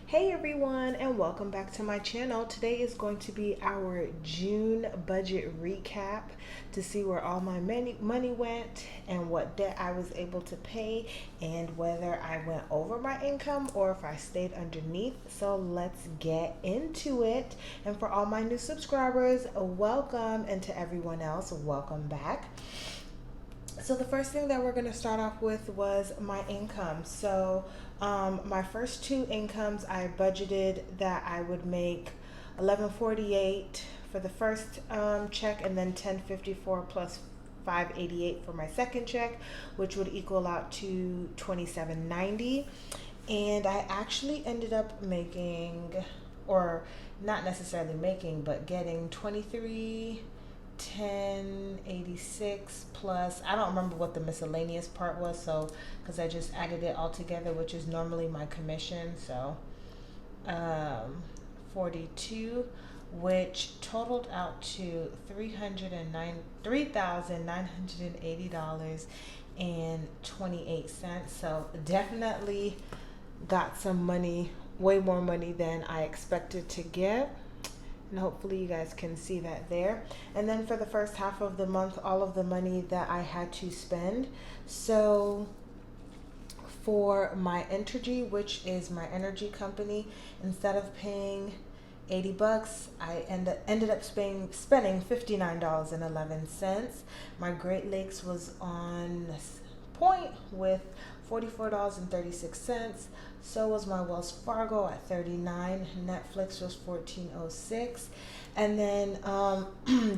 Hey everyone, and welcome back to my channel. Today is going to be our June budget recap to see where all my money went and what debt I was able to pay and whether I went over my income or if I stayed underneath. So let's get into it. And for all my new subscribers, welcome, and to everyone else, welcome back. So the first thing that we're going to start off with was my income. So my first two incomes, I budgeted that I would make $11.48 for the first check, and then $10.54 plus $5.88 for my second check, which would equal out to $27.90. And I actually ended up making, or not necessarily making, but getting 1086 plus, I don't remember what the miscellaneous part was, so because I just added it all together, which is normally my commission, so 42, which totaled out to $3,980.28. So definitely got some money, way more money than I expected to get. And hopefully you guys can see that there. And then for the first half of the month, all of the money that I had to spend. So for my Entergy, which is my energy company, instead of paying $80, I ended up spending $59.11. My Great Lakes was on point with $44.36. So was my Wells Fargo at $39. Netflix was $14.06. And then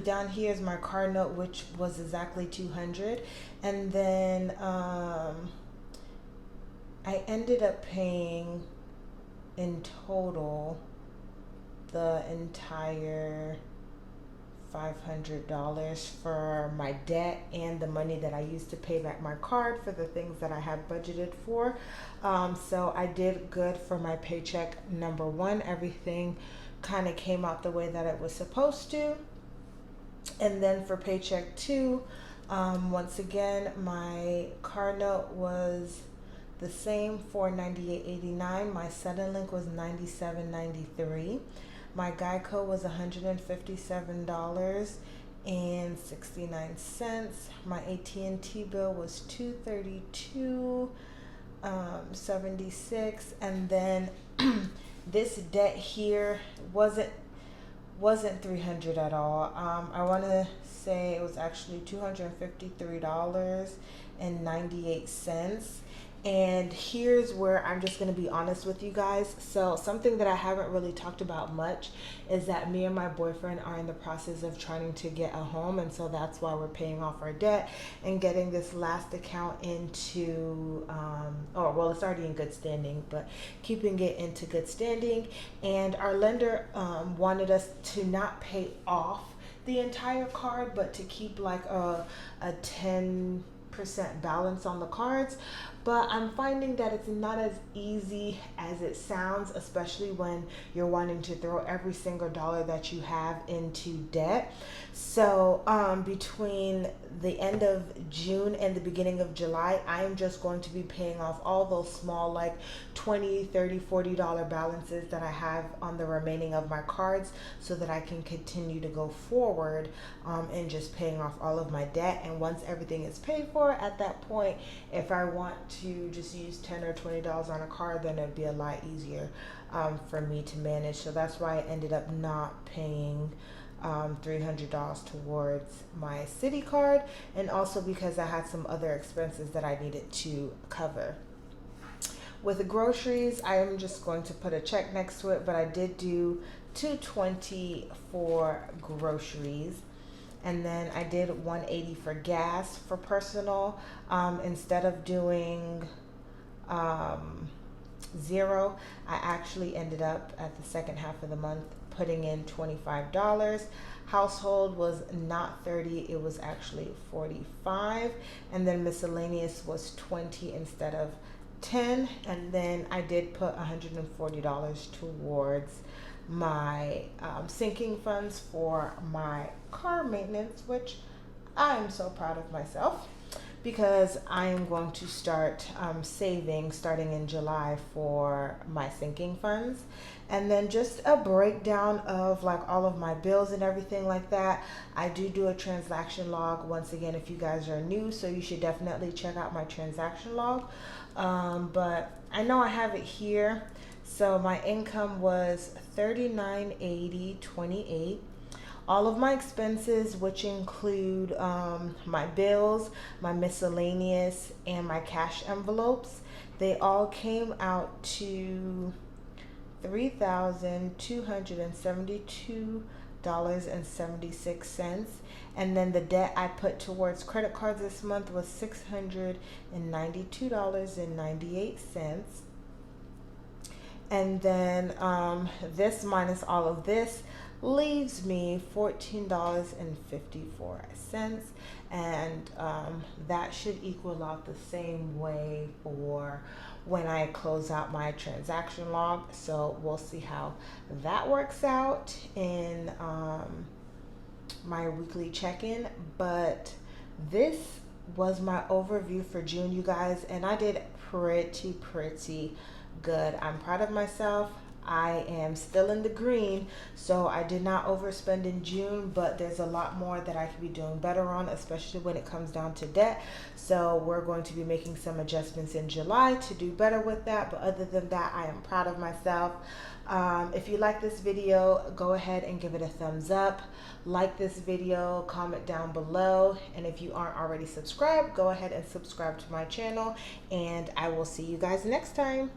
down here is my car note, which was exactly $200. And then I ended up paying in total the entire $500 for my debt and the money that I used to pay back my card for the things that I had budgeted for. So I did good for my paycheck number one. Everything kind of came out the way that it was supposed to. And then for paycheck two, once again, my car note was the same, $498.89. My Suddenlink was $97.93. My Geico was $157.69. My AT&T bill was $232.76. And then this debt here wasn't $300 at all. I want to say it was actually $253.98. And here's where I'm just going to be honest with you guys. So something that I haven't really talked about much is that me and my boyfriend are in the process of trying to get a home. And so that's why we're paying off our debt and getting this last account into, it's already in good standing, but keeping it into good standing. And our lender wanted us to not pay off the entire card, but to keep like a 10% balance on the cards. But I'm finding that it's not as easy as it sounds, especially when you're wanting to throw every single dollar that you have into debt. So between the end of June and the beginning of July, I am just going to be paying off all those small, like $20, $30, $40 balances that I have on the remaining of my cards, so that I can continue to go forward and just paying off all of my debt. And once everything is paid for, at that point, if I want to just use $10 or $20 on a card, then it'd be a lot easier for me to manage. So that's why I ended up not paying $300 towards my Citi card, and also because I had some other expenses that I needed to cover. With the groceries, I am just going to put a check next to it, but I did do $220 for groceries. And then I did $180 for gas for personal. Instead of doing $0, I actually ended up at the second half of the month putting in $25. Household was not $30, it was actually $45. And then miscellaneous was $20 instead of $10. And then I did put $140 towards my sinking funds for my car maintenance, which I am so proud of myself. because I am going to start saving starting in July for my sinking funds. And then just a breakdown of like all of my bills and everything like that. I do a transaction log once again if you guys are new, so you should definitely check out my transaction log. But I know I have it here. So my income was $39.80.28. All of my expenses, which include my bills, my miscellaneous, and my cash envelopes, they all came out to $3,272.76. And then the debt I put towards credit cards this month was $692.98. And then this minus all of this leaves me $14.54. And that should equal out the same way for when I close out my transaction log. So we'll see how that works out in my weekly check-in. But this was my overview for June, you guys, and I did pretty good. I'm proud of myself. I am still in the green, so I did not overspend in June, but there's a lot more that I could be doing better on, especially when it comes down to debt. So we're going to be making some adjustments in July to do better with that. But other than that, I am proud of myself. If you like this video, go ahead and give it a thumbs up. Like this video, comment down below. And if you aren't already subscribed, go ahead and subscribe to my channel. And I will see you guys next time.